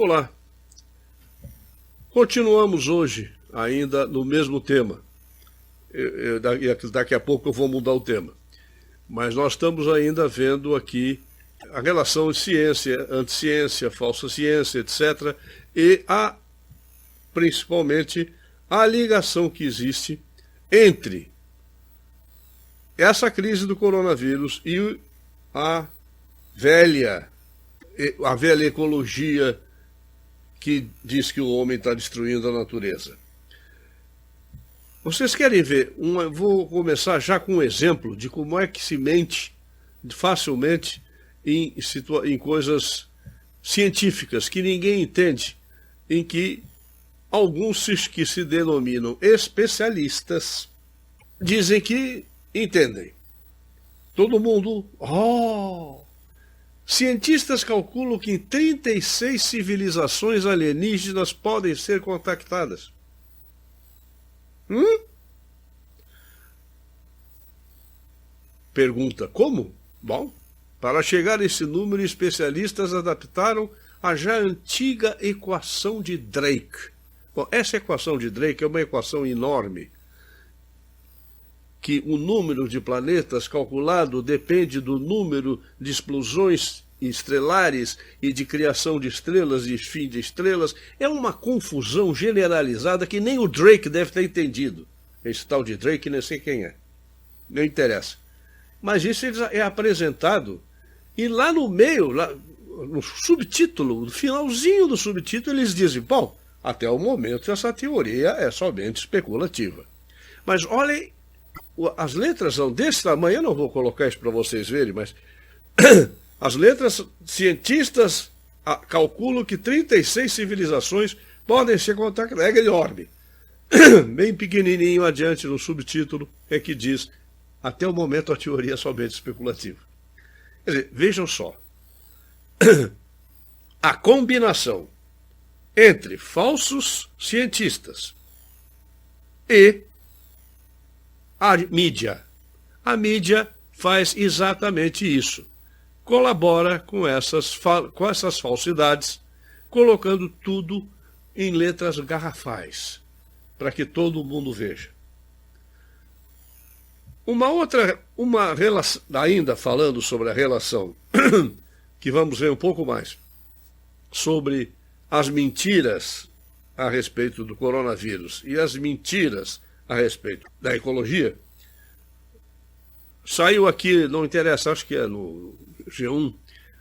Olá, continuamos hoje ainda no mesmo tema. Daqui a pouco eu vou mudar o tema. Mas nós estamos ainda vendo aqui a relação de ciência, anticiência, falsa ciência, etc. E principalmente a ligação que existe entre essa crise do coronavírus e a velha ecologia que diz que o homem está destruindo a natureza. Vocês querem ver? Vou começar já com um exemplo de como é que se mente facilmente em coisas científicas que ninguém entende, em que alguns que se denominam especialistas dizem que entendem. Todo mundo... Cientistas calculam que 36 civilizações alienígenas podem ser contactadas. Pergunta, como? Bom, para chegar a esse número, especialistas adaptaram a já antiga equação de Drake. Bom, essa equação de Drake é uma equação enorme, que o número de planetas calculado depende do número de explosões estelares e de criação de estrelas e fim de estrelas. É uma confusão generalizada que nem o Drake deve ter entendido. Esse tal de Drake, nem sei quem é. Não interessa. Mas isso é apresentado, e lá no meio, lá no subtítulo, no finalzinho do subtítulo, eles dizem, bom, até o momento essa teoria é somente especulativa. Mas olhem, as letras são desse tamanho, eu não vou colocar isso para vocês verem, mas as letras, cientistas calculam que 36 civilizações podem ser contactadas. É enorme. Bem pequenininho adiante no subtítulo é que diz, até o momento a teoria é somente especulativa. Quer dizer, vejam só, a combinação entre falsos cientistas e a mídia. A mídia faz exatamente isso. Colabora com essas falsidades, colocando tudo em letras garrafais, para que todo mundo veja. Uma relação, ainda falando sobre a relação, que vamos ver um pouco mais, sobre as mentiras a respeito do coronavírus e as mentiras a respeito da ecologia. Saiu aqui, não interessa, acho que é no G1,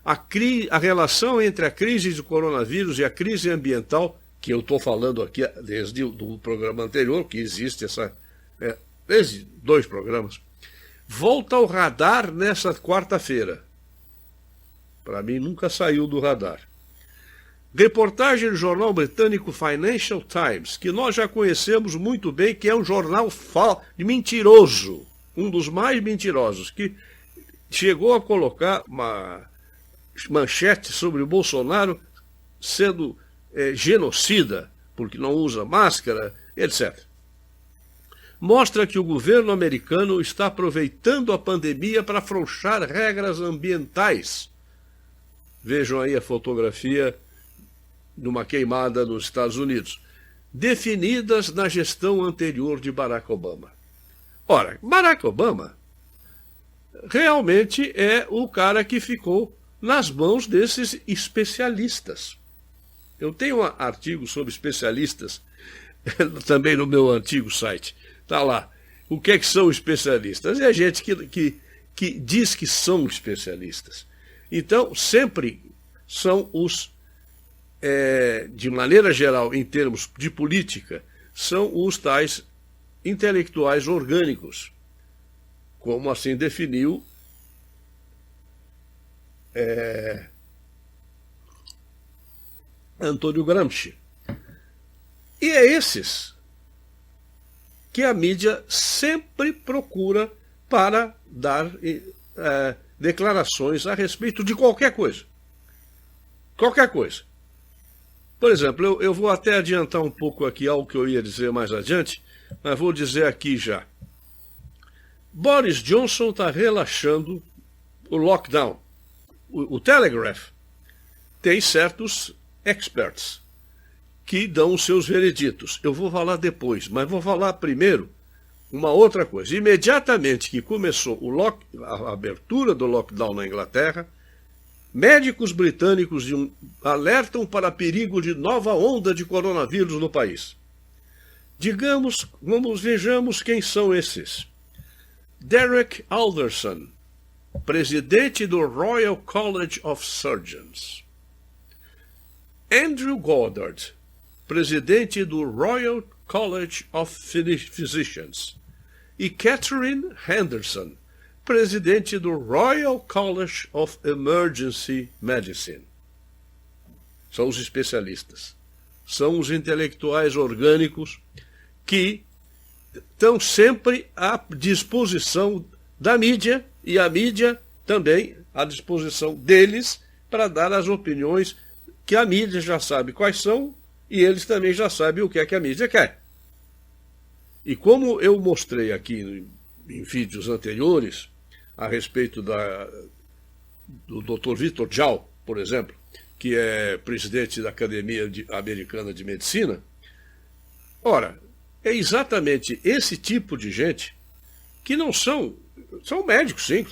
a relação entre a crise do coronavírus e a crise ambiental, que eu estou falando aqui desde o programa anterior, que existe desde 2 programas, volta ao radar nessa quarta-feira. Para mim, nunca saiu do radar. Reportagem do jornal britânico Financial Times, que nós já conhecemos muito bem, que é um jornal mentiroso, um dos mais mentirosos, que chegou a colocar uma manchete sobre o Bolsonaro sendo genocida, porque não usa máscara, etc. Mostra que o governo americano está aproveitando a pandemia para afrouxar regras ambientais. Vejam aí a fotografia de uma queimada nos Estados Unidos, definidas na gestão anterior de Barack Obama. Ora, Barack Obama realmente é o cara que ficou nas mãos desses especialistas. Eu tenho um artigo sobre especialistas também no meu antigo site. Está lá. O que é que são especialistas? É gente que diz que são especialistas. Então, sempre são de maneira geral, em termos de política, são os tais intelectuais orgânicos, como assim definiu Antônio Gramsci. E é esses que a mídia sempre procura para dar declarações a respeito de qualquer coisa. Qualquer coisa. Por exemplo, eu vou até adiantar um pouco aqui algo que eu ia dizer mais adiante, mas vou dizer aqui já. Boris Johnson está relaxando o lockdown. O Telegraph tem certos experts que dão os seus vereditos. Eu vou falar depois, mas vou falar primeiro uma outra coisa. Imediatamente que começou a abertura do lockdown na Inglaterra, médicos britânicos alertam para perigo de nova onda de coronavírus no país. Vejamos quem são esses. Derek Alderson, presidente do Royal College of Surgeons. Andrew Goddard, presidente do Royal College of Physicians. E Catherine Henderson, presidente do Royal College of Emergency Medicine. São os especialistas. São os intelectuais orgânicos que estão sempre à disposição da mídia e a mídia também à disposição deles para dar as opiniões que a mídia já sabe quais são e eles também já sabem o que é que a mídia quer. E como eu mostrei aqui em vídeos anteriores a respeito do Dr. Victor Zhao, por exemplo, que é presidente da Academia Americana de Medicina, ora, é exatamente esse tipo de gente que não são médicos, sim,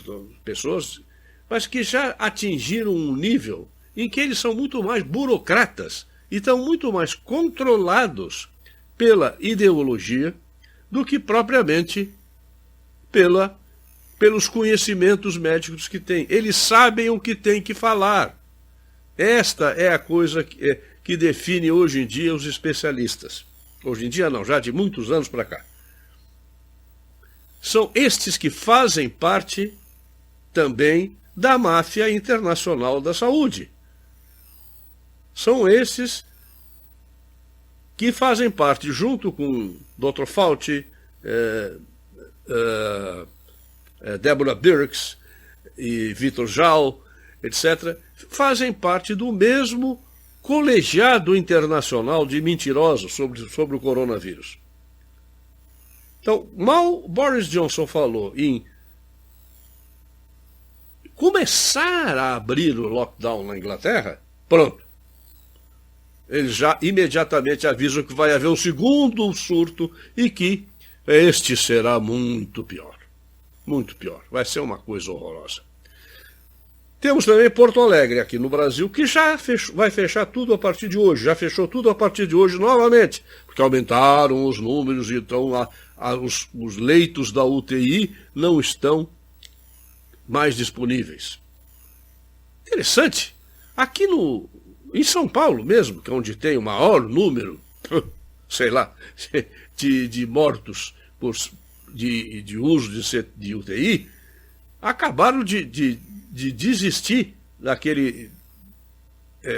pessoas, mas que já atingiram um nível em que eles são muito mais burocratas e estão muito mais controlados pela ideologia do que propriamente pelos conhecimentos médicos que têm. Eles sabem o que têm que falar. Esta é a coisa que define hoje em dia os especialistas. Hoje em dia não, já de muitos anos para cá. São estes que fazem parte também da máfia internacional da saúde. São esses que fazem parte, junto com Dr. Fauci, Deborah Birx e Victor Zhao, etc., fazem parte do mesmo colegiado internacional de mentirosos sobre o coronavírus. Então, mal Boris Johnson falou em começar a abrir o lockdown na Inglaterra, pronto. Eles já imediatamente avisam que vai haver um segundo surto e que este será muito pior. Muito pior. Vai ser uma coisa horrorosa. Temos também Porto Alegre, aqui no Brasil, que já vai fechar tudo a partir de hoje. Já fechou tudo a partir de hoje novamente, porque aumentaram os números, então os leitos da UTI não estão mais disponíveis. Interessante. Aqui em São Paulo mesmo, que é onde tem o maior número, sei lá, de mortos de uso de UTI, acabaram de desistir daquele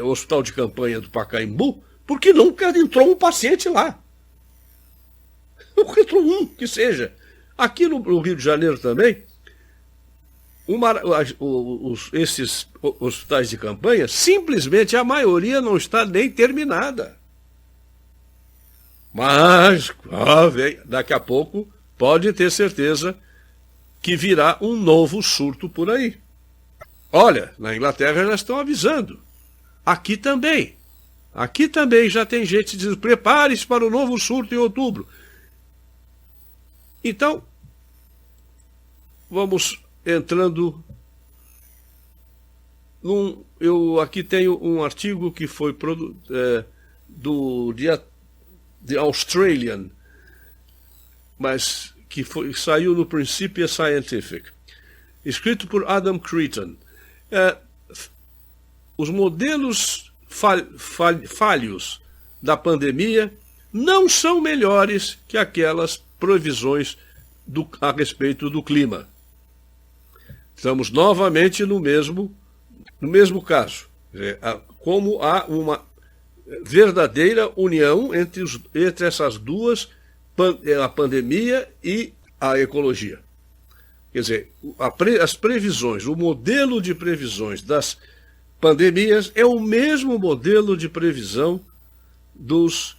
hospital de campanha do Pacaembu, porque nunca entrou um paciente lá. Nunca entrou um, que seja. Aqui no Rio de Janeiro também, esses hospitais de campanha, simplesmente a maioria não está nem terminada. Mas, daqui a pouco, pode ter certeza que virá um novo surto por aí. Olha, na Inglaterra já estão avisando. Aqui também. Aqui também já tem gente dizendo, prepare-se para o novo surto em outubro. Então, vamos entrando eu aqui tenho um artigo que foi do The Australian, mas que saiu no Principia Scientific, escrito por Adam Creighton. Os modelos falhos da pandemia não são melhores que aquelas previsões a respeito do clima. Estamos novamente no mesmo caso. Como há uma verdadeira união entre essas duas, a pandemia e a ecologia. Quer dizer, as previsões, o modelo de previsões das pandemias é o mesmo modelo de previsão dos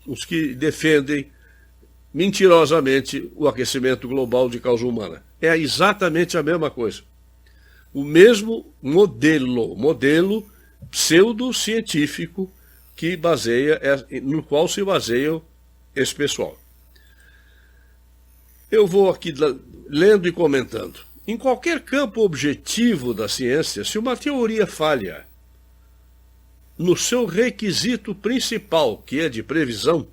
os que defendem mentirosamente o aquecimento global de causa humana. É exatamente a mesma coisa. o mesmo modelo pseudocientífico no qual se baseia esse pessoal. Eu vou aqui lendo e comentando. Em qualquer campo objetivo da ciência, se uma teoria falha no seu requisito principal, que é de previsão,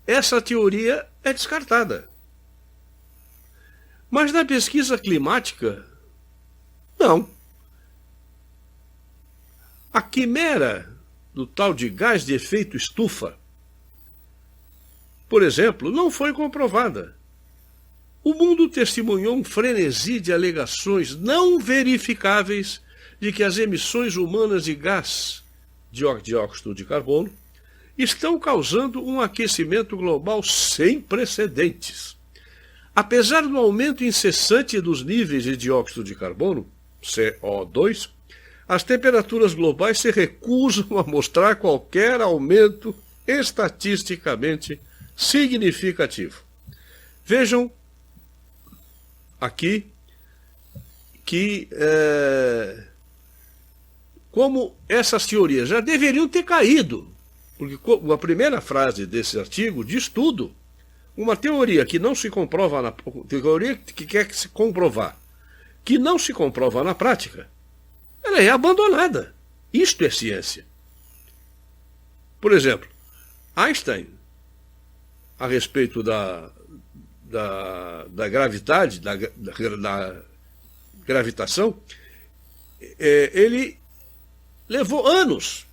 essa teoria é descartada. Mas na pesquisa climática, não. A quimera do tal de gás de efeito estufa, por exemplo, não foi comprovada. O mundo testemunhou um frenesi de alegações não verificáveis de que as emissões humanas de gás de dióxido de carbono estão causando um aquecimento global sem precedentes. Apesar do aumento incessante dos níveis de dióxido de carbono, CO2, as temperaturas globais se recusam a mostrar qualquer aumento estatisticamente significativo. Vejam aqui que como essas teorias já deveriam ter caído, porque a primeira frase desse artigo diz tudo. Uma teoria que não se comprova teoria que quer se comprovar, que não se comprova na prática, ela é abandonada. Isto é ciência. Por exemplo, Einstein, a respeito da gravidade, da gravitação, ele levou anos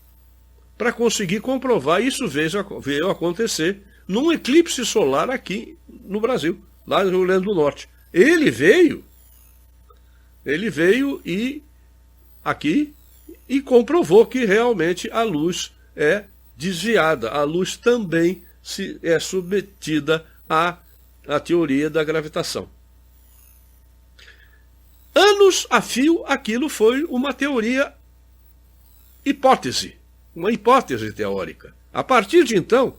para conseguir comprovar. Isso veio acontecer num eclipse solar aqui no Brasil, lá no Rio Grande do Norte. Ele veio aqui e comprovou que realmente a luz é desviada. A luz também é submetida à teoria da gravitação. Anos a fio, aquilo foi uma uma hipótese teórica. A partir de então,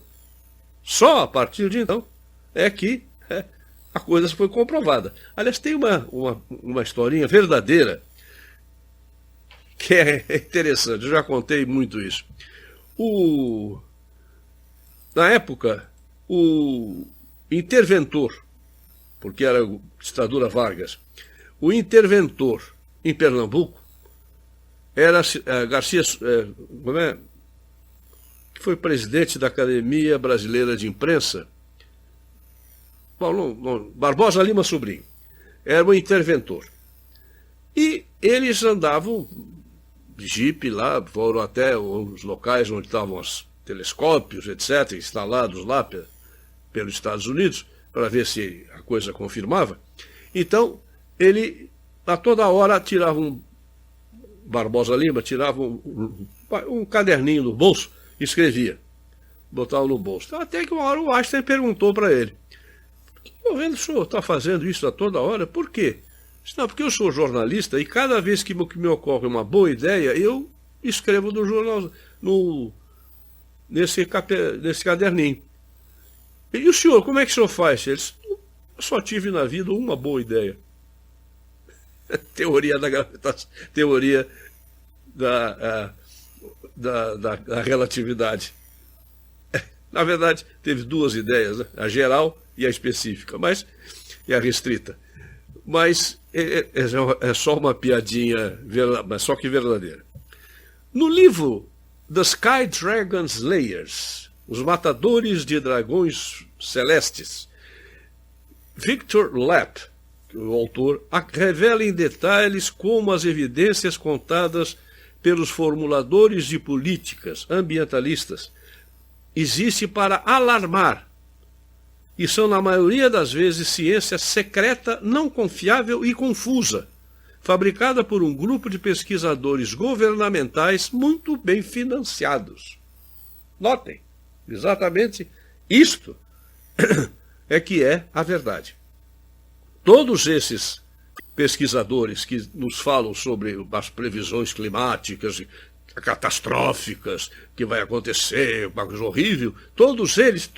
só a partir de então, é que a coisa foi comprovada. Aliás, tem uma historinha verdadeira que é interessante, eu já contei muito isso. Na época, o interventor, porque era a ditadura Vargas, o interventor em Pernambuco era Garcia, que foi presidente da Academia Brasileira de Imprensa, Barbosa Lima Sobrinho, era o interventor. E eles andavam de jipe lá, foram até os locais onde estavam os telescópios, etc., instalados lá pelos Estados Unidos, para ver se a coisa confirmava. Então, ele, a toda hora, Barbosa Lima tirava um caderninho no bolso, escrevia, botava no bolso. Até que uma hora o Einstein perguntou para ele: "Estou vendo que o senhor está fazendo isso a toda hora, por quê?" Não, porque eu sou jornalista e cada vez que me ocorre uma boa ideia, eu escrevo no jornal, nesse caderninho. E o senhor, como é que o senhor faz? Ele disse: "Eu só tive na vida uma boa ideia." Teoria da gravitação, teoria da relatividade. Na verdade, teve duas ideias, né? A geral e a específica, e a restrita. Mas é só uma piadinha, mas só que verdadeira. No livro The Sky Dragon Slayers, Os Matadores de Dragões Celestes, Victor Lapp, o autor, revela em detalhes como as evidências contadas pelos formuladores de políticas ambientalistas existem para alarmar e são, na maioria das vezes, ciência secreta, não confiável e confusa, fabricada por um grupo de pesquisadores governamentais muito bem financiados. Notem, exatamente isto é que é a verdade. Todos esses pesquisadores que nos falam sobre as previsões climáticas catastróficas que vai acontecer, uma coisa horrível, todos eles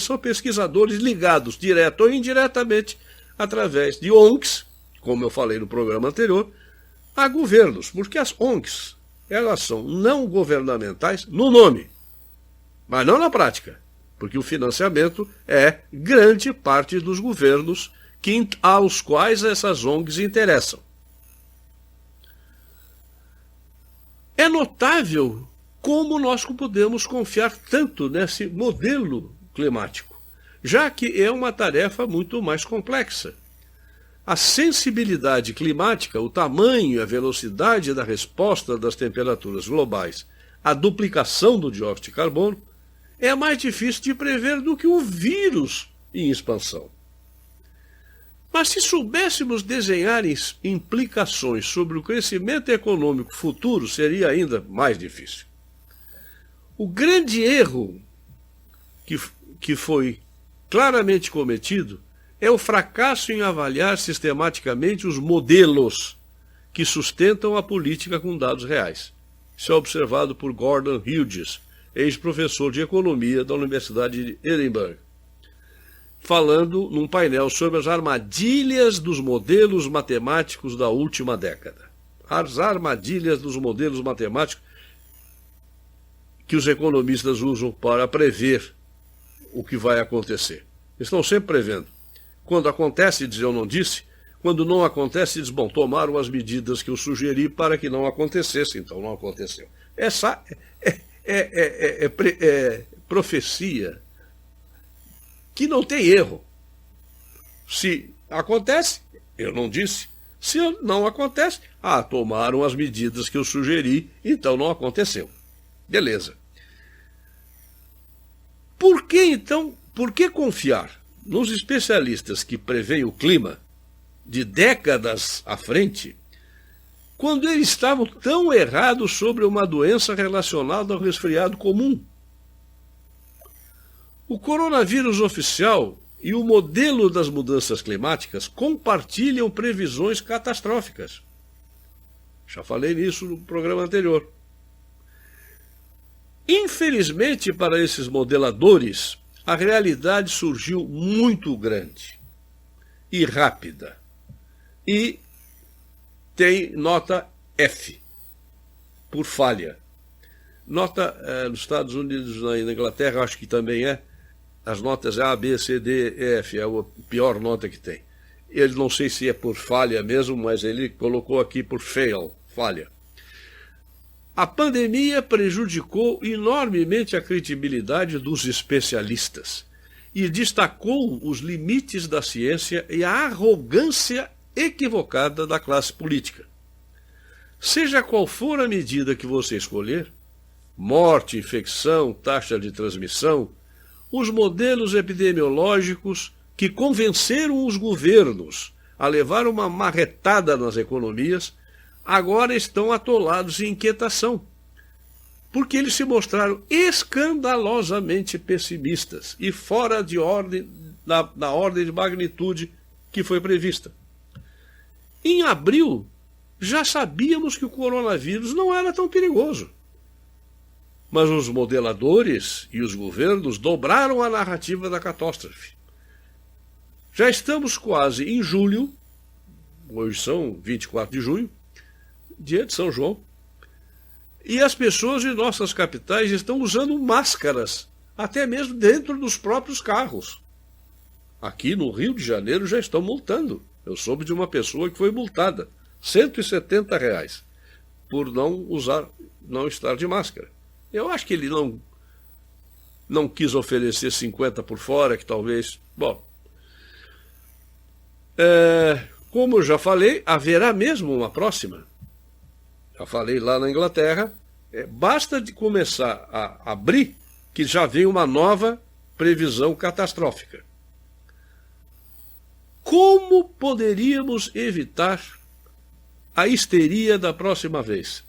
são pesquisadores ligados, direto ou indiretamente, através de ONGs, como eu falei no programa anterior, a governos, porque as ONGs, elas são não governamentais no nome, mas não na prática, porque o financiamento é grande parte dos governos aos quais essas ONGs interessam. É notável como nós podemos confiar tanto nesse modelo climático, já que é uma tarefa muito mais complexa. A sensibilidade climática, o tamanho e a velocidade da resposta das temperaturas globais à duplicação do dióxido de carbono é mais difícil de prever do que o vírus em expansão. Mas se soubéssemos desenhar implicações sobre o crescimento econômico futuro, seria ainda mais difícil. O grande erro que foi claramente cometido é o fracasso em avaliar sistematicamente os modelos que sustentam a política com dados reais. Isso é observado por Gordon Hughes, ex-professor de economia da Universidade de Edimburgo, falando num painel sobre as armadilhas dos modelos matemáticos da última década. As armadilhas dos modelos matemáticos que os economistas usam para prever o que vai acontecer. Estão sempre prevendo. Quando acontece, diz eu não disse. Quando não acontece, diz, bom, tomaram as medidas que eu sugeri para que não acontecesse, então não aconteceu. Essa é profecia que não tem erro. Se acontece, eu não disse. Se não acontece, tomaram as medidas que eu sugeri, então não aconteceu. Beleza. Por que confiar nos especialistas que preveem o clima de décadas à frente, quando eles estavam tão errados sobre uma doença relacionada ao resfriado comum? O coronavírus oficial e o modelo das mudanças climáticas compartilham previsões catastróficas. Já falei nisso no programa anterior. Infelizmente, para esses modeladores, a realidade surgiu muito grande e rápida. E tem nota F, por falha. Nota nos Estados Unidos, na Inglaterra, acho que também é. As notas A, B, C, D, E, F, é a pior nota que tem. Ele não sei se é por falha mesmo, mas ele colocou aqui por fail, falha. A pandemia prejudicou enormemente a credibilidade dos especialistas e destacou os limites da ciência e a arrogância equivocada da classe política. Seja qual for a medida que você escolher, morte, infecção, taxa de transmissão, os modelos epidemiológicos que convenceram os governos a levar uma marretada nas economias agora estão atolados em inquietação, porque eles se mostraram escandalosamente pessimistas e fora de ordem, da ordem de magnitude que foi prevista. Em abril, já sabíamos que o coronavírus não era tão perigoso. Mas os modeladores e os governos dobraram a narrativa da catástrofe. Já estamos quase em julho, hoje são 24 de junho, dia de São João, e as pessoas em nossas capitais estão usando máscaras, até mesmo dentro dos próprios carros. Aqui no Rio de Janeiro já estão multando. Eu soube de uma pessoa que foi multada, R$ 170, por não estar de máscara. Eu acho que ele não quis oferecer 50 por fora, que talvez... Bom, como eu já falei, haverá mesmo uma próxima. Já falei lá na Inglaterra, basta de começar a abrir que já vem uma nova previsão catastrófica. Como poderíamos evitar a histeria da próxima vez?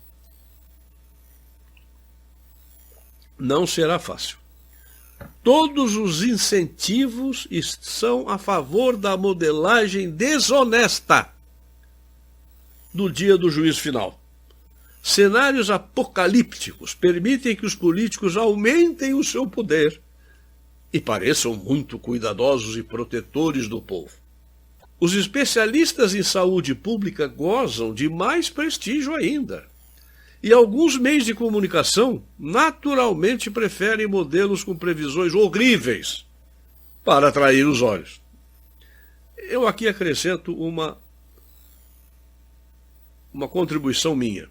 Não será fácil. Todos os incentivos são a favor da modelagem desonesta do dia do juízo final. Cenários apocalípticos permitem que os políticos aumentem o seu poder e pareçam muito cuidadosos e protetores do povo. os especialistas em saúde pública gozam de mais prestígio ainda. E alguns meios de comunicação naturalmente preferem modelos com previsões horríveis para atrair os olhos. Eu aqui acrescento uma contribuição minha.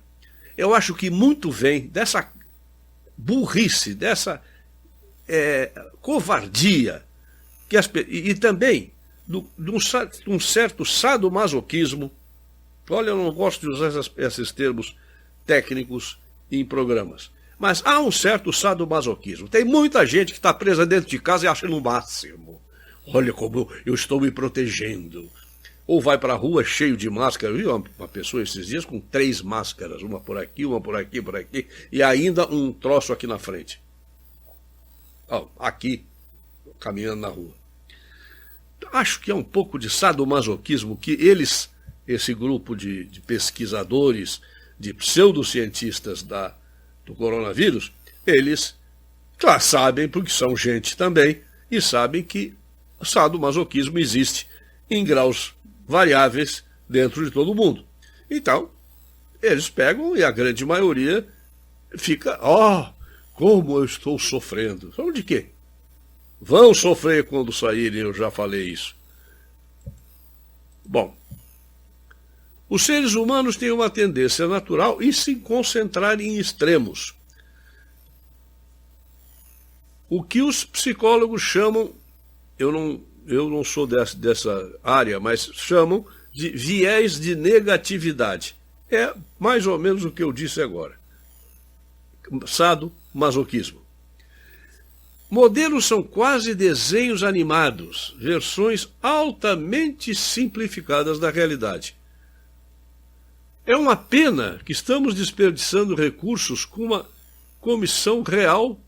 Eu acho que muito vem dessa burrice, dessa covardia, e também de um certo sadomasoquismo. Olha, eu não gosto de usar esses termos técnicos em programas, mas há um certo sadomasoquismo. Tem muita gente que está presa dentro de casa e acha no máximo. Olha como eu estou me protegendo. Ou vai para a rua cheio de máscara. Eu vi uma pessoa esses dias com 3 máscaras, uma por aqui, e ainda um troço aqui na frente. Aqui, caminhando na rua. Acho que é um pouco de sadomasoquismo que esse grupo de pesquisadores, de pseudocientistas do coronavírus, eles, claro, sabem, porque são gente também, e sabem que sadomasoquismo existe em graus variáveis dentro de todo mundo. Então, eles pegam e a grande maioria fica, como eu estou sofrendo. Só de quê? Vão sofrer quando saírem, eu já falei isso. Bom, os seres humanos têm uma tendência natural em se concentrar em extremos. O que os psicólogos chamam, eu não sou dessa área, mas chamam de viés de negatividade. É mais ou menos o que eu disse agora. Sadomasoquismo. Modelos são quase desenhos animados, versões altamente simplificadas da realidade. É uma pena que estamos desperdiçando recursos com uma comissão real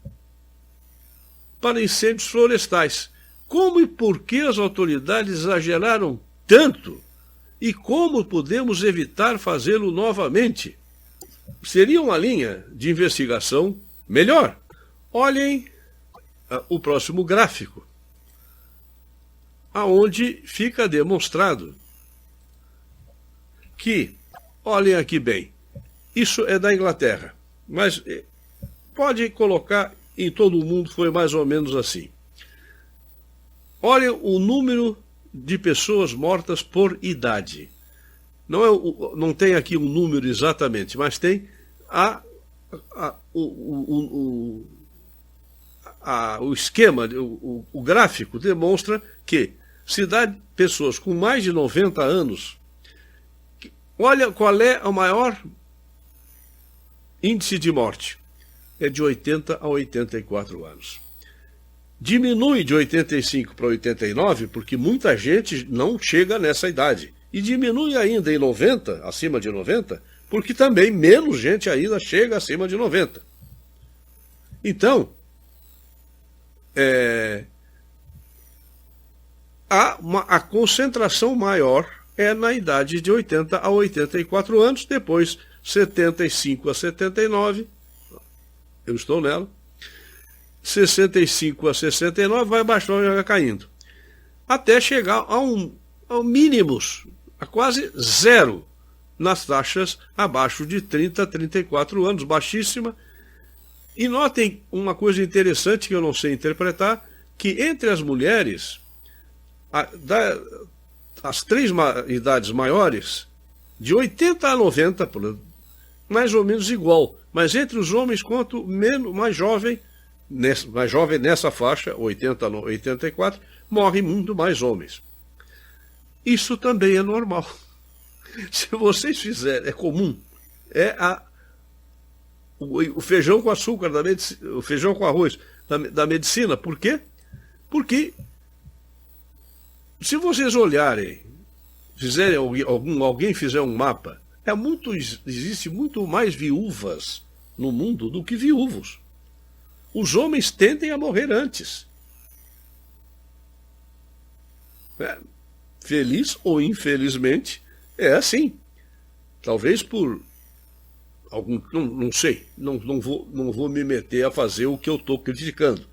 para incêndios florestais. Como e por que as autoridades exageraram tanto? E como podemos evitar fazê-lo novamente? Seria uma linha de investigação melhor. Olhem o próximo gráfico, aonde fica demonstrado que, olhem aqui bem, isso é da Inglaterra, mas pode colocar em todo o mundo, foi mais ou menos assim. Olhem o número de pessoas mortas por idade. Não tem aqui um número exatamente, mas tem o esquema, o gráfico demonstra que pessoas com mais de 90 anos, olha qual é o maior índice de morte. É de 80 a 84 anos. Diminui de 85 para 89, porque muita gente não chega nessa idade. E diminui ainda em 90, acima de 90, porque também menos gente ainda chega acima de 90. Então, a concentração maior é na idade de 80 a 84 anos, depois 75 a 79, eu estou nela, 65 a 69 vai baixando, vai caindo, até chegar a mínimos, a quase zero, nas taxas abaixo de 30 a 34 anos, baixíssima. E notem uma coisa interessante que eu não sei interpretar, que entre as mulheres, as 3 idades maiores, de 80 a 90, mais ou menos igual, mas entre os homens, quanto mais jovem nessa faixa, 80 a 84, morrem muito mais homens. Isso também é normal. Se vocês fizerem, é comum, o feijão com açúcar, o feijão com arroz da medicina. Por quê? Porque se vocês olharem, alguém fizer um mapa, existe muito mais viúvas no mundo do que viúvos. Os homens tendem a morrer antes. Feliz ou infelizmente, é assim. Talvez por não sei, não vou me meter a fazer o que eu estou criticando,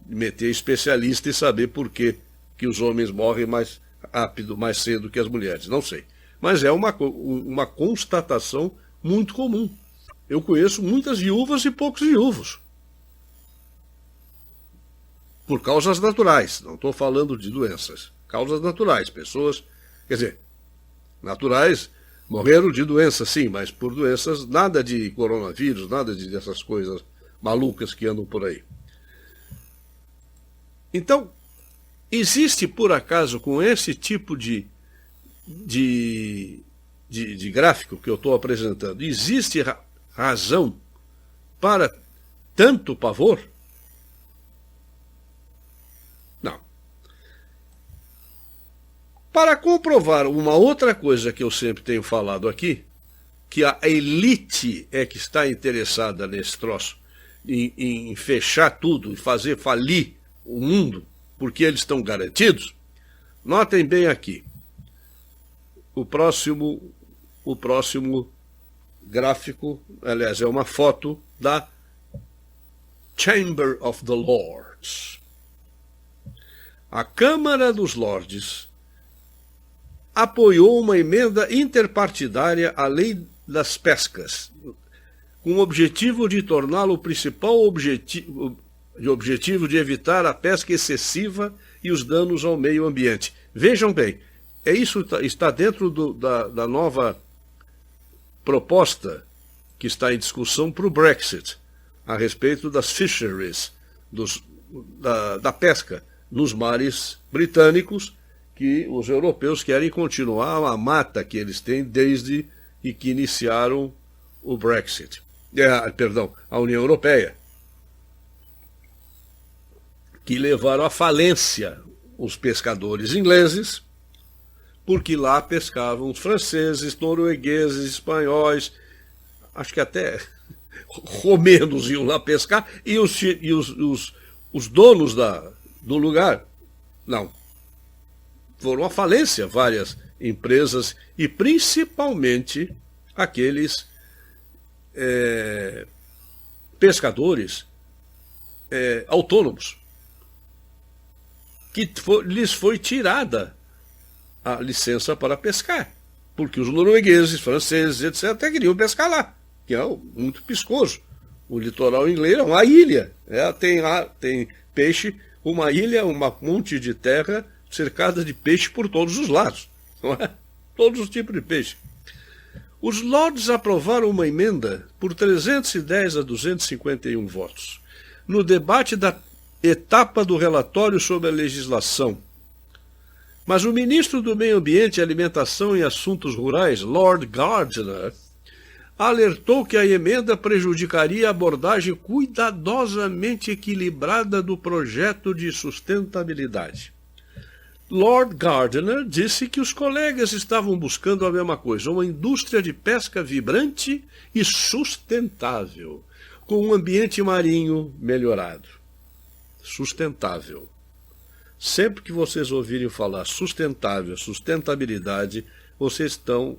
meter especialista e saber por que os homens morrem mais rápido, mais cedo que as mulheres, não sei. Mas é uma constatação muito comum. Eu conheço muitas viúvas e poucos viúvos. Por causas naturais, não estou falando de doenças. Causas naturais, pessoas, quer dizer, naturais, morreram de doenças sim, mas por doenças, nada de coronavírus, nada dessas coisas malucas que andam por aí. Então, existe por acaso com esse tipo de gráfico que eu estou apresentando, existe razão para tanto pavor? Não. Para comprovar uma outra coisa que eu sempre tenho falado aqui, que a elite é que está interessada nesse troço, em fechar tudo e fazer falir o mundo, porque eles estão garantidos, notem bem aqui. O próximo gráfico, aliás, é uma foto da Chamber of the Lords. A Câmara dos Lordes apoiou uma emenda interpartidária à Lei das Pescas, com o objetivo de torná-lo o principal objetivo de evitar a pesca excessiva e os danos ao meio ambiente. Vejam bem, isso está dentro da nova proposta que está em discussão para o Brexit, a respeito das fisheries, da pesca nos mares britânicos, que os europeus querem continuar a mata que eles têm desde que iniciaram o Brexit. A União Europeia, que levaram à falência os pescadores ingleses, porque lá pescavam os franceses, noruegueses, espanhóis, acho que até romenos iam lá pescar, e os donos do lugar, não. Foram à falência várias empresas, e principalmente aqueles pescadores autônomos, que lhes foi tirada a licença para pescar, porque os noruegueses, franceses, etc., até queriam pescar lá, que é muito piscoso. O litoral inglês é uma ilha, tem peixe, uma ilha, um monte de terra cercada de peixe por todos os lados, não é? Todos os tipos de peixe. Os Lords aprovaram uma emenda por 310 a 251 votos, no debate da etapa do relatório sobre a legislação. Mas o ministro do Meio Ambiente, Alimentação e Assuntos Rurais, Lord Gardiner, alertou que a emenda prejudicaria a abordagem cuidadosamente equilibrada do projeto de sustentabilidade. Lord Gardiner disse que os colegas estavam buscando a mesma coisa, uma indústria de pesca vibrante e sustentável, com um ambiente marinho melhorado. Sustentável. Sempre que vocês ouvirem falar sustentável, sustentabilidade, vocês estão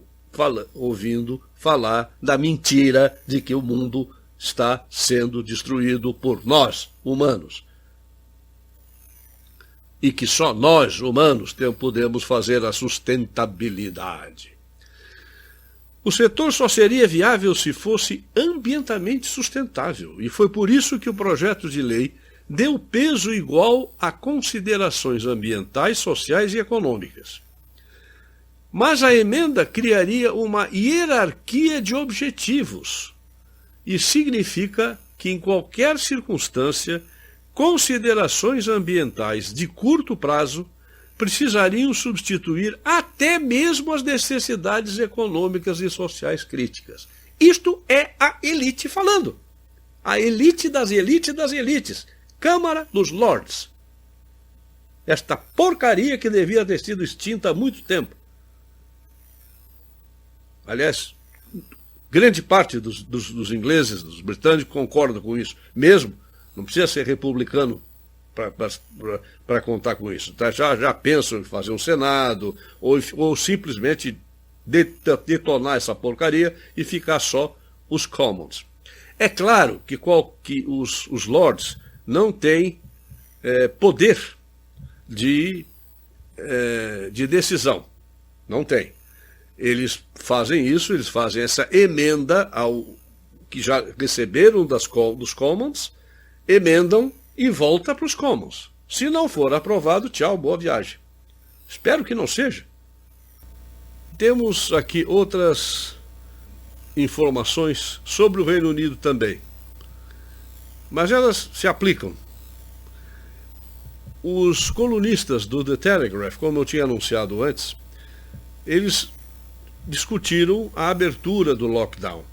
ouvindo falar da mentira de que o mundo está sendo destruído por nós, humanos. E que só nós, humanos, podemos fazer a sustentabilidade. O setor só seria viável se fosse ambientalmente sustentável, e foi por isso que o projeto de lei deu peso igual a considerações ambientais, sociais e econômicas. Mas a emenda criaria uma hierarquia de objetivos e significa que, em qualquer circunstância, considerações ambientais de curto prazo precisariam substituir até mesmo as necessidades econômicas e sociais críticas. Isto é a elite falando. A elite das elites. Câmara dos Lords. Esta porcaria que devia ter sido extinta há muito tempo. Aliás, grande parte dos ingleses, dos britânicos, concorda com isso. Mesmo, não precisa ser republicano para contar com isso. Tá? Já pensam em fazer um Senado, ou simplesmente detonar essa porcaria e ficar só os Commons. É claro que os Lords não têm poder de de decisão. Não tem. Eles fazem isso, eles fazem essa emenda ao que já receberam dos Commons, emendam e volta para os Commons. Se não for aprovado, tchau, boa viagem. Espero que não seja. Temos aqui outras informações sobre o Reino Unido também, mas elas se aplicam. Os colunistas do The Telegraph, como eu tinha anunciado antes, eles discutiram a abertura do lockdown.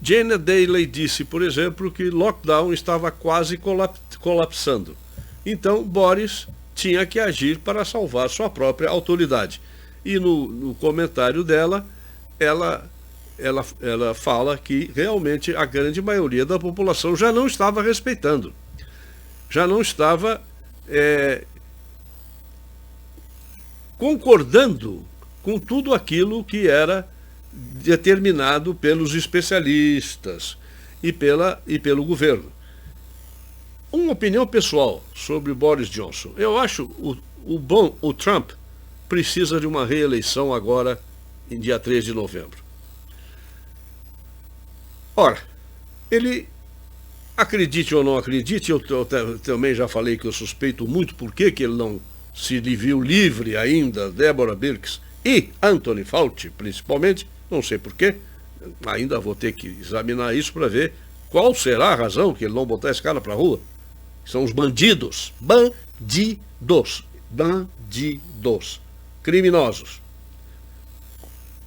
Janet Daly disse, por exemplo, que lockdown estava quase colapsando. Então, Boris tinha que agir para salvar sua própria autoridade. E no comentário dela, ela fala que realmente a grande maioria da população já não estava respeitando. Já não estava concordando com tudo aquilo que era determinado pelos especialistas e pelo governo. Uma opinião pessoal sobre Boris Johnson. Eu acho o Trump precisa de uma reeleição agora em dia 3 de novembro. Ora, ele, acredite ou não acredite, eu também já falei que eu suspeito muito por que ele não se viu livre ainda, Deborah Birx e Anthony Fauci, principalmente, não sei porquê, ainda vou ter que examinar isso para ver qual será a razão que ele não botar esse cara para a rua. São os bandidos, criminosos,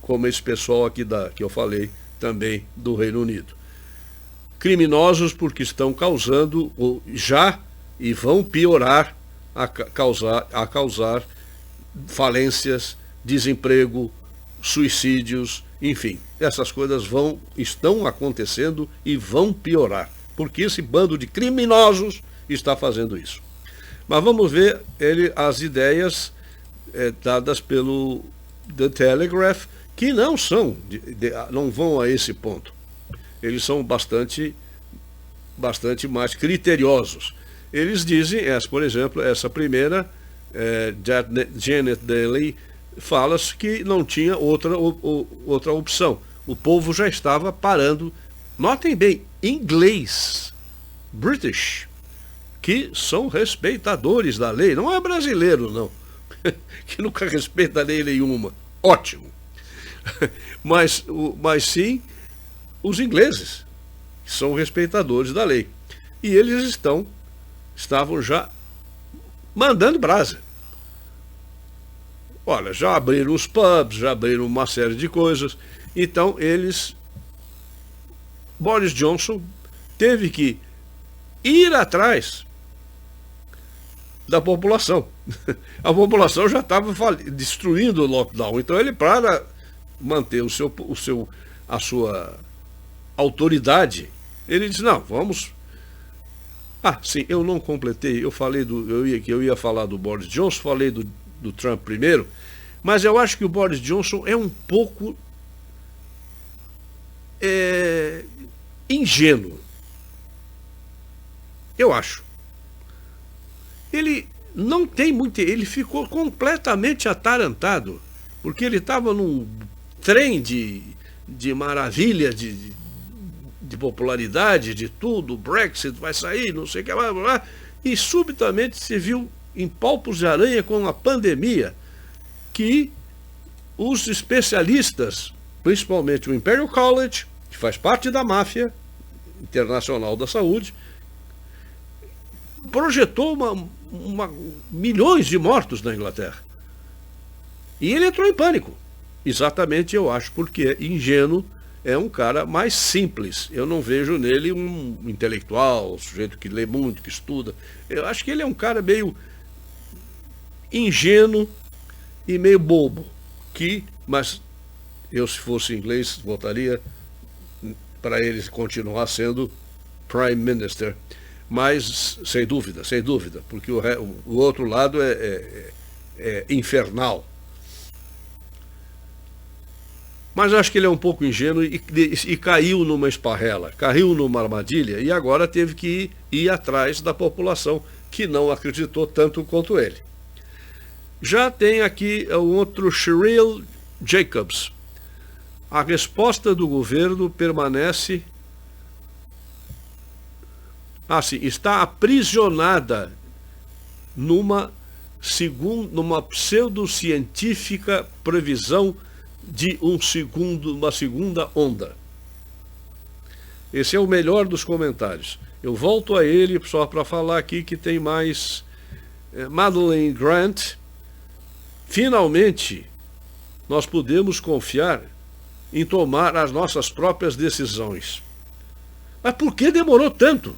como esse pessoal aqui que eu falei também do Reino Unido. Criminosos porque estão causando já e vão piorar a causar falências, desemprego, suicídios, enfim, essas coisas estão acontecendo e vão piorar, porque esse bando de criminosos está fazendo isso. Mas vamos ver as ideias dadas pelo The Telegraph, que não vão a esse ponto. Eles são bastante mais criteriosos. Eles dizem, por exemplo, essa primeira, Janet Daly, fala que não tinha outra opção. O povo já estava parando. Notem bem, inglês, British, que são respeitadores da lei. Não é brasileiro, não, que nunca respeita lei nenhuma. Ótimo. Mas sim os ingleses, que são respeitadores da lei. E eles estavam já mandando brasa. Olha, já abriram os pubs, já abriram uma série de coisas. Então Boris Johnson teve que ir atrás da população. A população já estava destruindo o lockdown. Então ele, para manter a sua autoridade, ele disse, não, vamos... sim, eu não completei, eu ia falar do Boris Johnson, falei do Trump primeiro, mas eu acho que o Boris Johnson é um pouco ingênuo. Eu acho. Ele não tem muito... Ele ficou completamente atarantado, porque ele estava num trem de maravilha, de popularidade, de tudo, o Brexit vai sair, não sei o que, blá, blá, blá, e subitamente se viu em palpos de aranha com a pandemia, que os especialistas, principalmente o Imperial College, que faz parte da máfia internacional da saúde, projetou milhões de mortos na Inglaterra. E ele entrou em pânico. Exatamente, eu acho, porque ingênuo, é um cara mais simples. Eu não vejo nele um intelectual, um sujeito que lê muito, que estuda. Eu acho que ele é um cara meio ingênuo e meio bobo. Mas eu, se fosse inglês, votaria para ele continuar sendo Prime Minister. Mas, sem dúvida, porque o outro lado é infernal. Mas acho que ele é um pouco ingênuo e caiu numa esparrela, caiu numa armadilha e agora teve que ir atrás da população que não acreditou tanto quanto ele. Já tem aqui o outro Cheryl Jacobs. A resposta do governo permanece... está aprisionada numa pseudocientífica previsão de uma segunda onda. Esse é o melhor dos comentários. Eu volto a ele só para falar aqui que tem mais. Madeleine Grant. Finalmente, nós podemos confiar em tomar as nossas próprias decisões. Mas por que demorou tanto?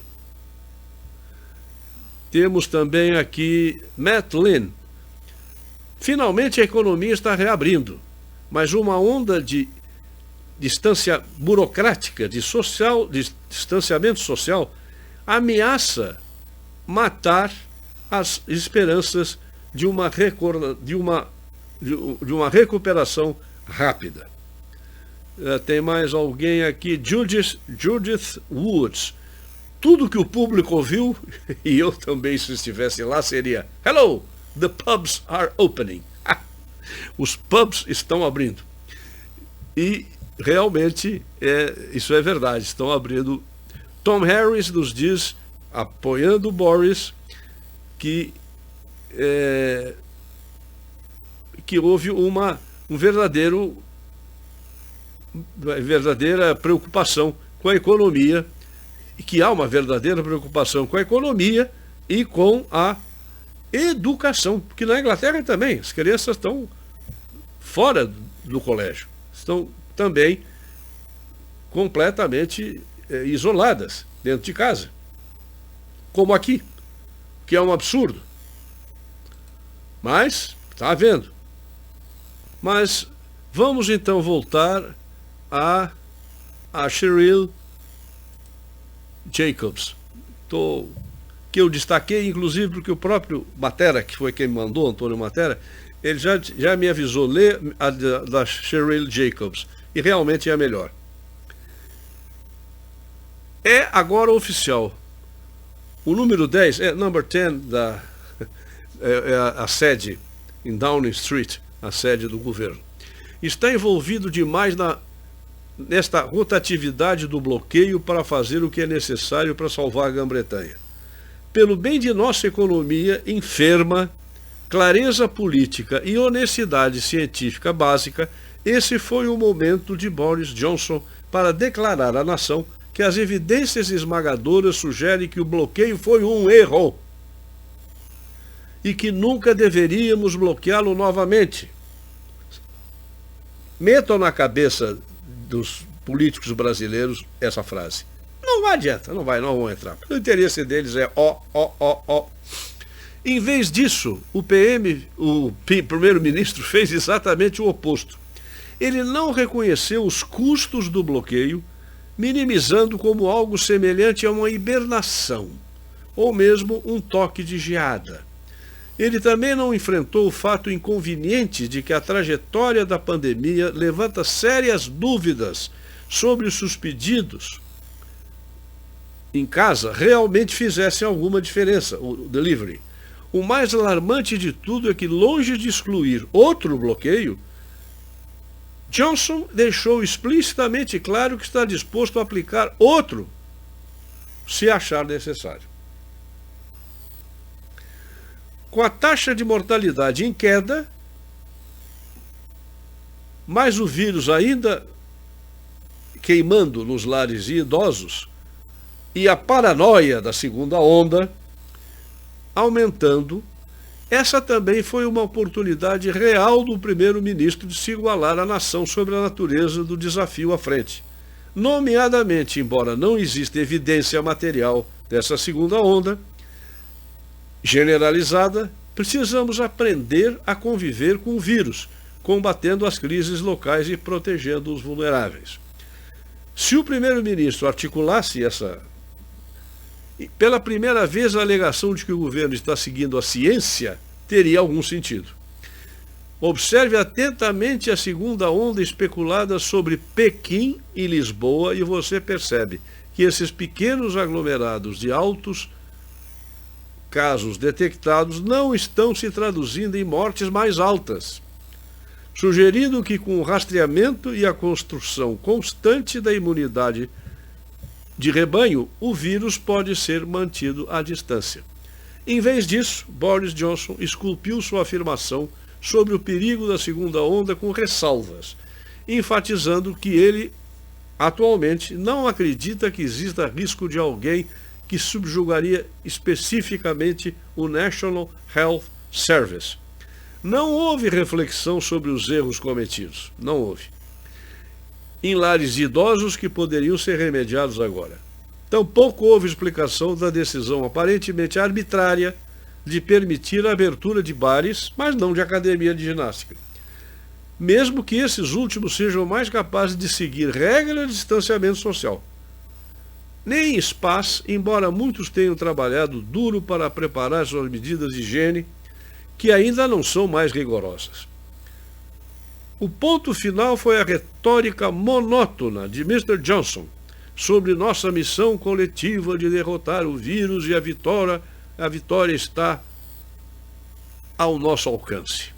Temos também aqui Matt Lin. Finalmente a economia está reabrindo, mas uma onda de distância burocrática, de distanciamento social, ameaça matar as esperanças de uma recuperação rápida. Tem mais alguém aqui, Judith Woods. Tudo que o público ouviu, e eu também se estivesse lá, seria: Hello, the pubs are opening. Os pubs estão abrindo. E realmente isso é verdade, estão abrindo. Tom Harris nos diz, apoiando Boris, que houve uma verdadeira preocupação com a economia, e que há uma verdadeira preocupação com a economia e com a educação, porque na Inglaterra também as crianças estão fora do colégio, estão também completamente isoladas dentro de casa, como aqui, que é um absurdo, mas está havendo. Mas vamos então voltar a Cheryl Jacobs, que eu destaquei, inclusive, porque o próprio Matera, que foi quem me mandou, Antônio Matera, ele já me avisou, ler a da Cheryl Jacobs, e realmente é a melhor. É agora oficial. O número 10, number 10, a sede em Downing Street, a sede do governo, está envolvido demais nesta rotatividade do bloqueio para fazer o que é necessário para salvar a Grã-Bretanha. Pelo bem de nossa economia enferma, clareza política e honestidade científica básica, esse foi o momento de Boris Johnson para declarar à nação que as evidências esmagadoras sugerem que o bloqueio foi um erro e que nunca deveríamos bloqueá-lo novamente. Metam na cabeça dos políticos brasileiros essa frase. Não adianta, não vão entrar. O interesse deles é ó. Em vez disso, o primeiro-ministro fez exatamente o oposto. Ele não reconheceu os custos do bloqueio, minimizando como algo semelhante a uma hibernação, ou mesmo um toque de geada. Ele também não enfrentou o fato inconveniente de que a trajetória da pandemia levanta sérias dúvidas sobre se os pedidos em casa realmente fizessem alguma diferença, o delivery. O mais alarmante de tudo é que, longe de excluir outro bloqueio, Johnson deixou explicitamente claro que está disposto a aplicar outro, se achar necessário. Com a taxa de mortalidade em queda, mas o vírus ainda queimando nos lares de idosos e a paranoia da segunda onda aumentando, essa também foi uma oportunidade real do primeiro-ministro de se igualar à nação sobre a natureza do desafio à frente. Nomeadamente, embora não exista evidência material dessa segunda onda generalizada, precisamos aprender a conviver com o vírus, combatendo as crises locais e protegendo os vulneráveis. Se o primeiro-ministro articulasse pela primeira vez a alegação de que o governo está seguindo a ciência, teria algum sentido. Observe atentamente a segunda onda especulada sobre Pequim e Lisboa e você percebe que esses pequenos aglomerados de altos casos detectados não estão se traduzindo em mortes mais altas, sugerindo que com o rastreamento e a construção constante da imunidade de rebanho, o vírus pode ser mantido à distância. Em vez disso, Boris Johnson esculpiu sua afirmação sobre o perigo da segunda onda com ressalvas, enfatizando que ele, atualmente, não acredita que exista risco de alguém que subjugaria especificamente o National Health Service. Não houve reflexão sobre os erros cometidos. Não houve. Em lares de idosos que poderiam ser remediados agora. Tampouco houve explicação da decisão aparentemente arbitrária de permitir a abertura de bares, mas não de academia de ginástica. Mesmo que esses últimos sejam mais capazes de seguir regras de distanciamento social. Nem spas, embora muitos tenham trabalhado duro para preparar suas medidas de higiene, que ainda não são mais rigorosas. O ponto final foi a retórica monótona de Mr. Johnson sobre nossa missão coletiva de derrotar o vírus e a vitória está ao nosso alcance.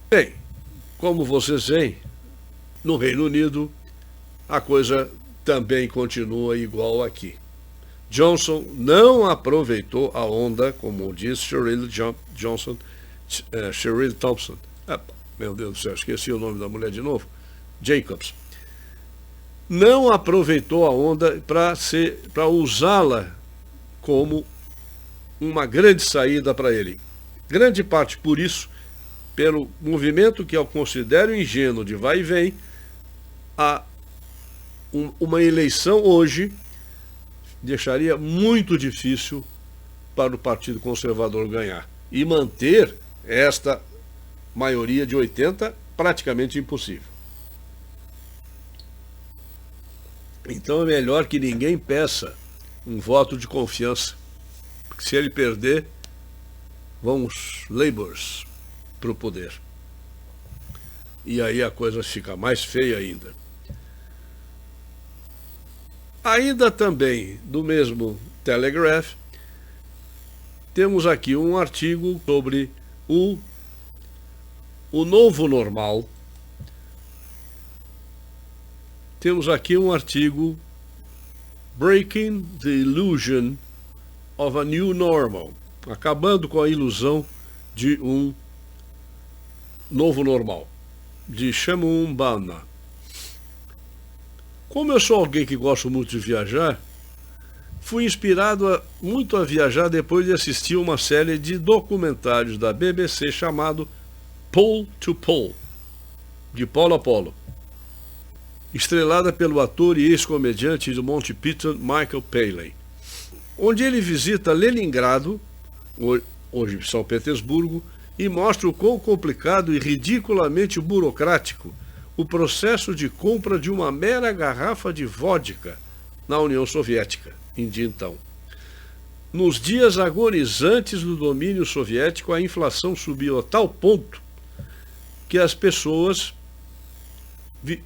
Bem, como vocês veem, no Reino Unido a coisa também continua igual aqui. Johnson não aproveitou a onda, como diz Cheryl Thompson. Meu Deus do céu, esqueci o nome da mulher de novo. Jacobs. Não aproveitou a onda para usá-la como uma grande saída para ele. Grande parte por isso, pelo movimento que eu considero ingênuo de vai e vem, uma eleição hoje deixaria muito difícil para o Partido Conservador ganhar. E manter esta maioria de 80 praticamente impossível. Então é melhor que ninguém peça um voto de confiança. Porque se ele perder, vão os Labours para o poder. E aí a coisa fica mais feia ainda. Ainda também, do mesmo Telegraph, temos aqui um artigo sobre o novo normal. Temos aqui um artigo Breaking the Illusion of a New Normal, acabando com a ilusão de um novo normal, de Shamun Bana. Como eu sou alguém que gosto muito de viajar, fui inspirado muito a viajar depois de assistir uma série de documentários da BBC chamado Pole to Pole, de polo a polo, estrelada pelo ator e ex-comediante do Monty Python Michael Palin, onde ele visita Leningrado, hoje São Petersburgo, e mostra o quão complicado e ridiculamente burocrático o processo de compra de uma mera garrafa de vodka na União Soviética, em dia então. Nos dias agonizantes do domínio soviético, a inflação subiu a tal ponto que as pessoas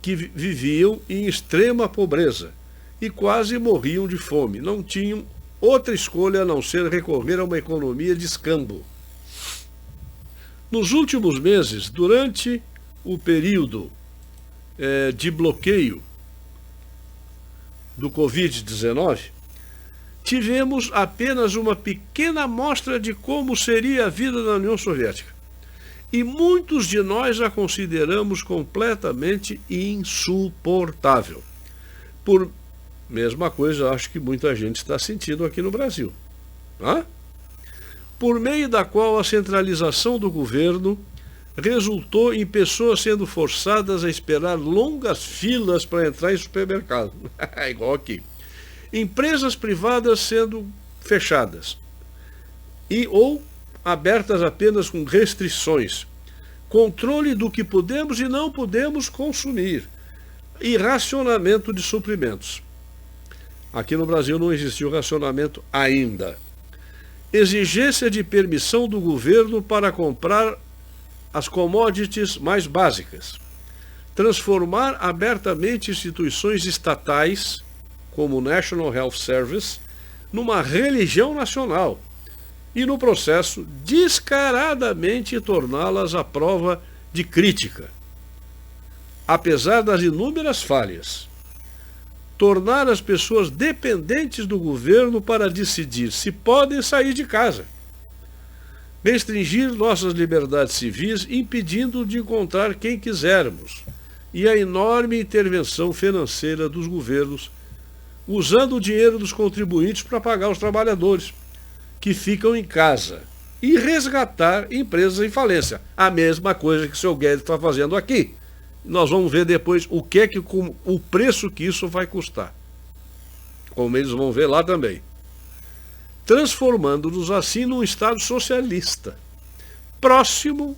que viviam em extrema pobreza e quase morriam de fome. Não tinham outra escolha a não ser recorrer a uma economia de escambo. Nos últimos meses, durante o período de bloqueio do Covid-19, tivemos apenas uma pequena amostra de como seria a vida na União Soviética. E muitos de nós a consideramos completamente insuportável. Por mesma coisa, acho que muita gente está sentindo aqui no Brasil. Por meio da qual a centralização do governo resultou em pessoas sendo forçadas a esperar longas filas para entrar em supermercado. Igual aqui. Empresas privadas sendo fechadas ou abertas apenas com restrições, controle do que podemos e não podemos consumir, e racionamento de suprimentos. Aqui no Brasil não existiu racionamento ainda. Exigência de permissão do governo para comprar as commodities mais básicas. Transformar abertamente instituições estatais, como o National Health Service, numa religião nacional, e no processo descaradamente torná-las à prova de crítica, apesar das inúmeras falhas. Tornar as pessoas dependentes do governo para decidir se podem sair de casa. Restringir nossas liberdades civis, impedindo de encontrar quem quisermos. E a enorme intervenção financeira dos governos, usando o dinheiro dos contribuintes para pagar os trabalhadores que ficam em casa. E resgatar empresas em falência. A mesma coisa que o seu Guedes está fazendo aqui. Nós vamos ver depois o preço que isso vai custar. Como eles vão ver lá também. Transformando-nos assim num Estado socialista. Próximo,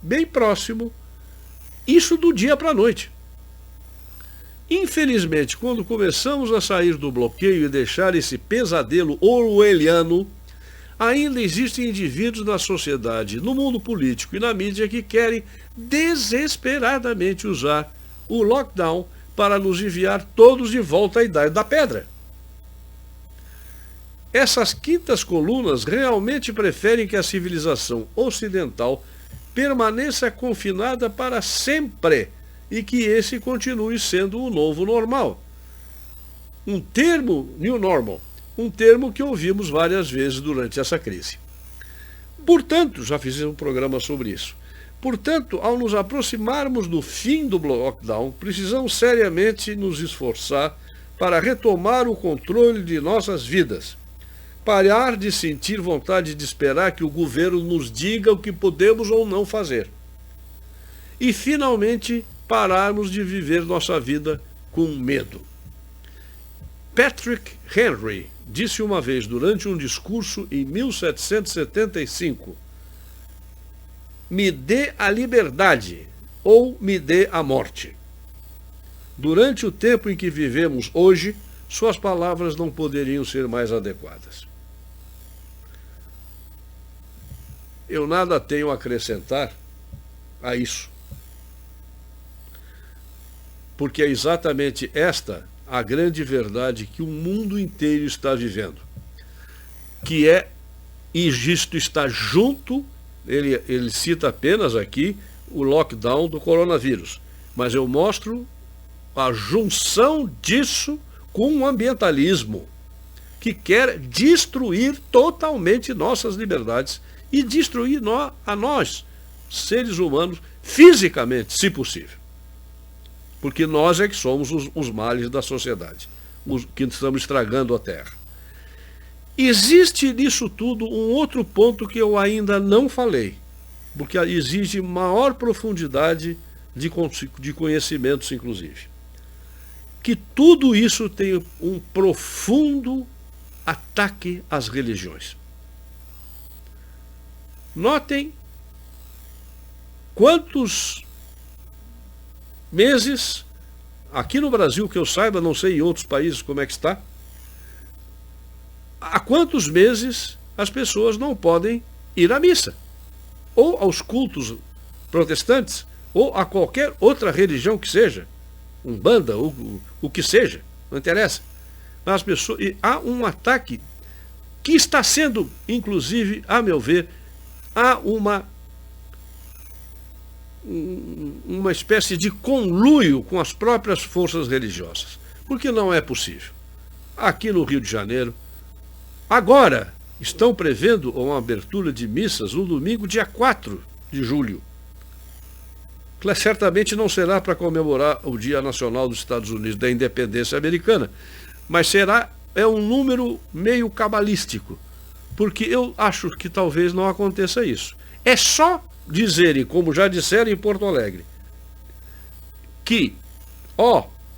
bem próximo, isso do dia para a noite. Infelizmente, quando começamos a sair do bloqueio e deixar esse pesadelo orwelliano, ainda existem indivíduos na sociedade, no mundo político e na mídia que querem desesperadamente usar o lockdown para nos enviar todos de volta à Idade da Pedra. Essas quintas colunas realmente preferem que a civilização ocidental permaneça confinada para sempre e que esse continue sendo o novo normal. Um termo, new normal, um termo que ouvimos várias vezes durante essa crise. Portanto, já fiz um programa sobre isso. Portanto, ao nos aproximarmos do fim do lockdown, precisamos seriamente nos esforçar para retomar o controle de nossas vidas. Parar de sentir vontade de esperar que o governo nos diga o que podemos ou não fazer. E, finalmente, pararmos de viver nossa vida com medo. Patrick Henry disse uma vez durante um discurso em 1775: "Me dê a liberdade ou me dê a morte." Durante o tempo em que vivemos hoje, suas palavras não poderiam ser mais adequadas. Eu nada tenho a acrescentar a isso, porque é exatamente esta a grande verdade que o mundo inteiro está vivendo, que é, e isto está junto, ele cita apenas aqui o lockdown do coronavírus, mas eu mostro a junção disso com o ambientalismo, que quer destruir totalmente nossas liberdades e destruir a nós, seres humanos, fisicamente, se possível. Porque nós é que somos os males da sociedade, os que estamos estragando a Terra. Existe nisso tudo um outro ponto que eu ainda não falei, porque exige maior profundidade de conhecimentos, inclusive. Que tudo isso tem um profundo ataque às religiões. Notem quantos meses, aqui no Brasil, que eu saiba, não sei em outros países como é que está, há quantos meses as pessoas não podem ir à missa, ou aos cultos protestantes, ou a qualquer outra religião que seja, Umbanda, o que seja, não interessa. Mas as pessoas, e há um ataque que está sendo, inclusive, a meu ver, há uma espécie de conluio com as próprias forças religiosas, porque não é possível. Aqui no Rio de Janeiro, agora estão prevendo uma abertura de missas no domingo, dia 4 de julho. Certamente não será para comemorar o Dia Nacional dos Estados Unidos, da Independência Americana, mas é um número meio cabalístico, porque eu acho que talvez não aconteça isso. É só dizerem, como já disseram em Porto Alegre, que,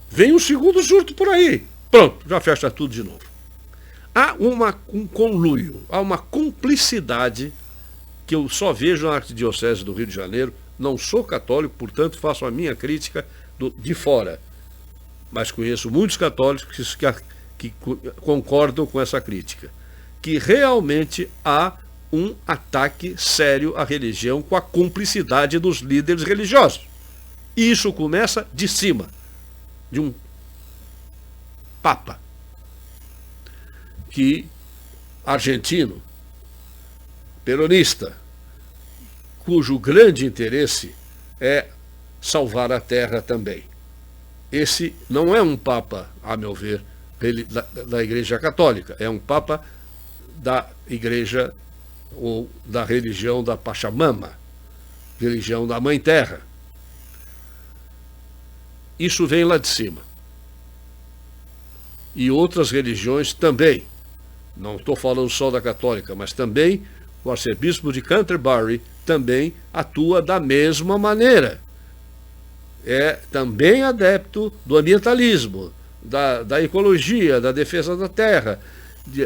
vem um segundo surto por aí, pronto, já fecha tudo de novo. Há um conluio, há uma cumplicidade que eu só vejo na Arquidiocese do Rio de Janeiro. Não sou católico, portanto faço a minha crítica de fora, mas conheço muitos católicos que concordam com essa crítica, que realmente há um ataque sério à religião com a cumplicidade dos líderes religiosos. E isso começa de cima, de um papa argentino, peronista, cujo grande interesse é salvar a terra também. Esse não é um papa, a meu ver, da Igreja Católica, é um papa da Igreja ou da religião da Pachamama, religião da Mãe Terra. Isso vem lá de cima. E outras religiões também. Não estou falando só da católica, mas também o arcebispo de Canterbury também atua da mesma maneira. É também adepto do ambientalismo, da ecologia, da defesa da terra.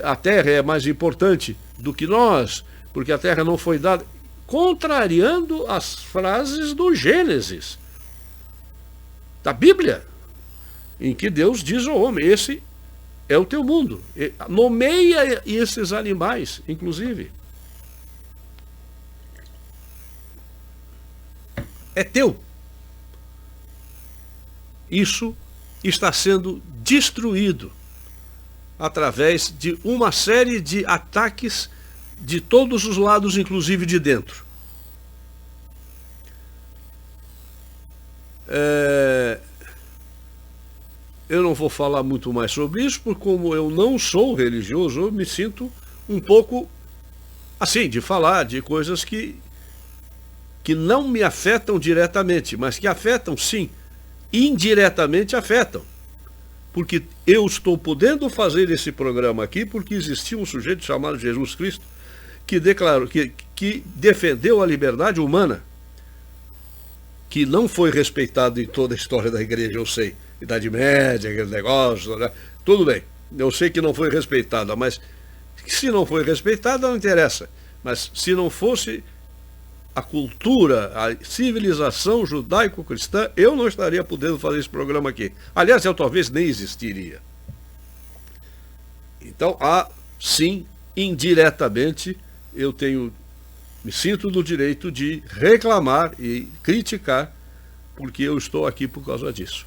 A terra é mais importante do que nós, porque a terra não foi dada, contrariando as frases do Gênesis, da Bíblia, em que Deus diz ao homem: esse é o teu mundo. Nomeia esses animais, inclusive. É teu. Isso está sendo destruído através de uma série de ataques de todos os lados, inclusive de dentro. Eu não vou falar muito mais sobre isso, porque como eu não sou religioso, eu me sinto um pouco assim, de falar de coisas que não me afetam diretamente, mas que afetam sim, indiretamente afetam. Porque eu estou podendo fazer esse programa aqui porque existia um sujeito chamado Jesus Cristo que declarou, que defendeu a liberdade humana, que não foi respeitado em toda a história da igreja, eu sei. Idade Média, aquele negócio, né? Tudo bem, eu sei que não foi respeitada, mas se não foi respeitada, não interessa. Mas se não fosse a cultura, a civilização judaico-cristã, eu não estaria podendo fazer esse programa aqui. Aliás, eu talvez nem existiria. Então, sim, indiretamente, eu me sinto no direito de reclamar e criticar, porque eu estou aqui por causa disso.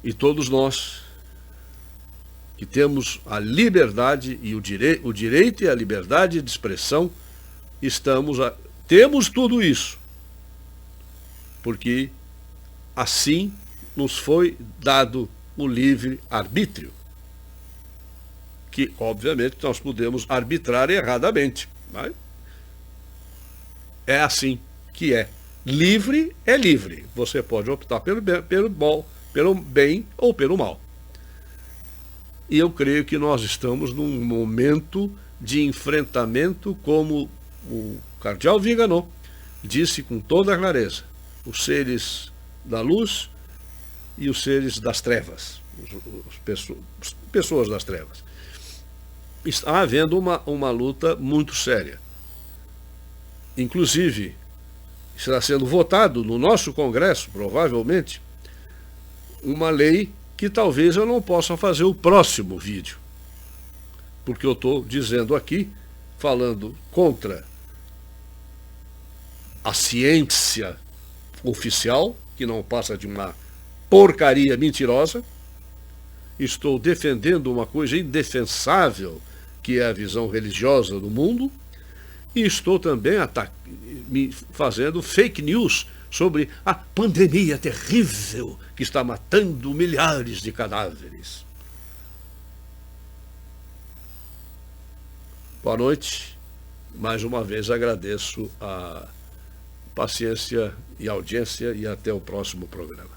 E todos nós que temos a liberdade e o direito e a liberdade de expressão, temos tudo isso, porque assim nos foi dado o livre arbítrio, que obviamente nós podemos arbitrar erradamente, mas é assim que é. Livre é livre, você pode optar pelo bem ou pelo mal. E eu creio que nós estamos num momento de enfrentamento, como o cardeal Viganò disse com toda a clareza: os seres da luz e os seres das trevas, as pessoas das trevas. Está havendo uma luta muito séria. Inclusive, está sendo votado no nosso Congresso, provavelmente, uma lei que talvez eu não possa fazer o próximo vídeo, porque eu estou dizendo aqui, falando contra a ciência oficial, que não passa de uma porcaria mentirosa. Estou defendendo uma coisa indefensável, que é a visão religiosa do mundo, e estou também fazendo fake news sobre a pandemia terrível que está matando milhares de cadáveres. Boa noite. Mais uma vez agradeço a paciência e audiência e até o próximo programa.